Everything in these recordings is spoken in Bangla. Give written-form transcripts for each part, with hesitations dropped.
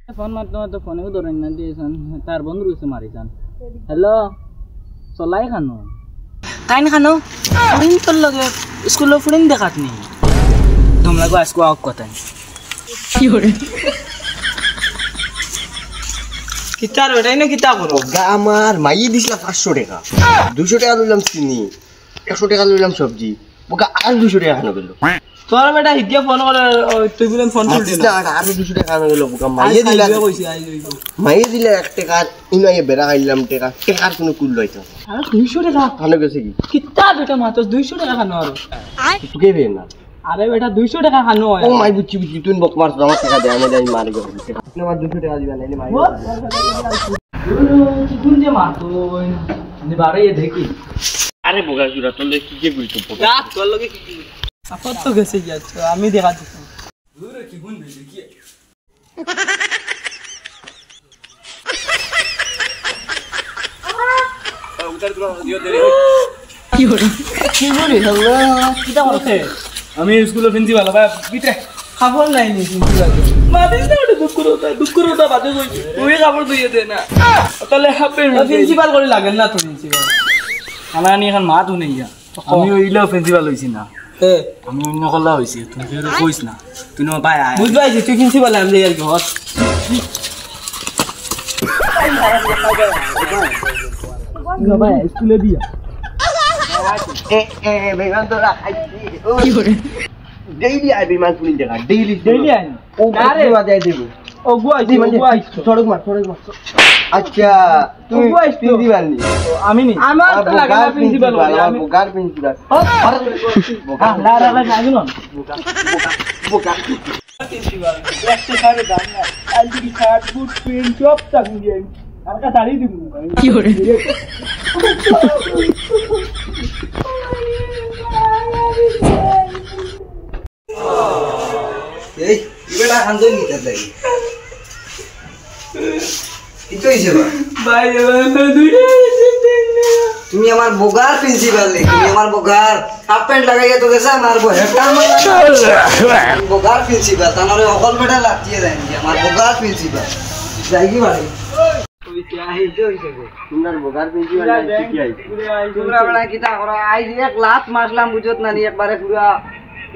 ফোন মারতে মারতে ফোনেও ধরেন না দিয়েছেন তার বন্ধু রয়েছে মারিছেন হ্যালো চলাই খানো কাইন খানো ফুরিন তোর লগে স্কুলে ফুরিন দেখাত নি তোমরা গো আজকে আউক কথা কি হরে কিতার ওটাই না কিতা করো আমার মাইয়ে দিছিলা 500 টাকা 200 টাকা লইলাম চিনি 100 টাকা লইলাম সবজি ওকে আর 200 টাকা খানো গেল তোর বেটা হিদিয়া ফোন করে তুই বলেন ফোন তুলতে না আর 200 টাকা খানো গেল ওকে মাইয়ে দিলা 1 টাকা ইনাইয়ে বেরা খাইলাম টাকার কোনো কুল লইতো আর 200 টাকা খানো গেছে কি কিতা বেটা মাত্র 200 টাকা খানো আর তুই বে না আরে বেটা 200 টাকা খানো হয় ও মাই বুঝছি তুই বক মারছ আমার টাকা দে আমি যাই মারি গেল আমার 200 টাকা দিবা নাইলে মাই কোন যে মাতো নি বারে দেখি আরে বোকা জুরা তোর কি কি বলতো রাত তোর লগে কি আপত তো গেছে যাচ্ছ আমি দেখা দিছি দূরে কি গুণ বেশি কি উতার দুরা দিও দেরি কি হরে আল্লাহ কিটা করছে আমি স্কুলে প্রিন্সিপাল ভাই বিতে খবর নাই নি প্রিন্সিপাল মাদিস না ওটা দুঃখ করোটা বাদে কই তুই খবর দিয়ে দে না তাহলে হাপে প্রিন্সিপাল করে লাগেন না তো প্রিন্সিপাল আমার নি এখন মা তো নেই আমি ওইলা প্রিন্সিপাল হইছি না আমি অন্য কলা হইছি তুমি ফের কইছ না তুই না ভাই বুঝবাই যে তুই প্রিন্সিপাল আমি যাই ঘর না ভাই স্কুলে দিয়া বেমান তোরা কি করে ডেইলি আই বেমান শুনি দেখা ডেইলি আই ও আরে বাজাই দেব ও গুয়াই সড়ক মার আচ্ছা তুই প্রিন্সিপাল নি আমি নি আমার তো লাগে না প্রিন্সিপাল আমি বোকার প্রিন্সিপাল বোকা না জানি না বোকা প্রিন্সিপাল একটা সারে দাম না আলটি শার্ট বুট প্যান্ট সব টাকা দিয়ে আমাকে শাড়ি দিব কি করে এই ইবেটা খান্দই নিতে দেই কিতো হইছে ভাই দুইটা তুমি আমার বোগার প্রিন্সিপাল নে তুমি আমার বোগার হাফ প্যান্ট লাগাইয়া তো গেছে মারবো হেডটা মার বোগার প্রিন্সিপাল তানরে অকল বেটা লাগতিয়ে যায় আমার বোগার প্রিন্সিপাল যাই কি বাড়ি ওই চাই হইছে গো তোমার বোগার প্রিন্সিপাল কি আই তোমরা বড় কিটা করো আই এক লাত মারলাম বুঝত না নি একবারে পুরা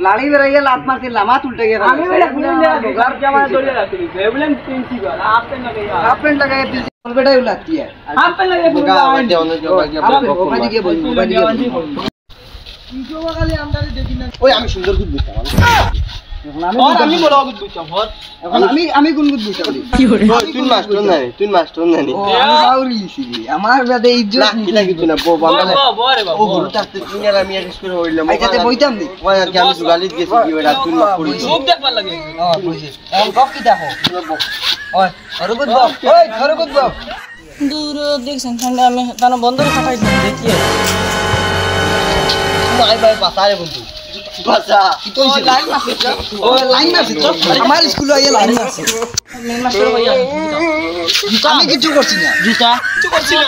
লাড়ি বেরাইয়া লাত মারতে লামাত উল্টে গেল আমি বলে বোগার জামা ধরে রাখলি বলেন প্রিন্সিপাল হাফ প্যান্ট লাগাইয়া প্রিন্সিপাল বেটাই লাগতিয়ে হাফ প্যান্ট লাগাইয়া পুরা আওয়াজ অন্য জবাব ওখানে গিয়ে বল ওই আমি সুন্দর গুড বুঝতাম আমি বড় গুড বুঝতাম এখন আমি কোন গুড বুঝতাম কি করে তুই মাস্টার নানি ও আমি বাউলিছি আমার বাদে ইজ্জত কিলা কিছু না বান্দা ও গুরু থাকতে তুই আর আমি এক করে হইলাম আইতাতে বইতাম নি ওই আর কি আমি সুগালিত গেছি কি বেটা তুই না পড়ি সব দেখবার লাগে বুঝছিস এখন বক কি দেখো ওই হরগুদ বক ওই হরগুদ বক দূর দেখছেন ঠান্ডা আমি তানো বন্ধ খাটাই দেখিয়ে মাই ভাই বাসারে বন্ধু বাসা কি তো হইছে লাইন আছে ও লাইন আছে তো আমার স্কুলে আইয়া লাইন আছে মেন মাস্টার ভাইয়া আমি কিছু করছি না জুতা কিছু করছি না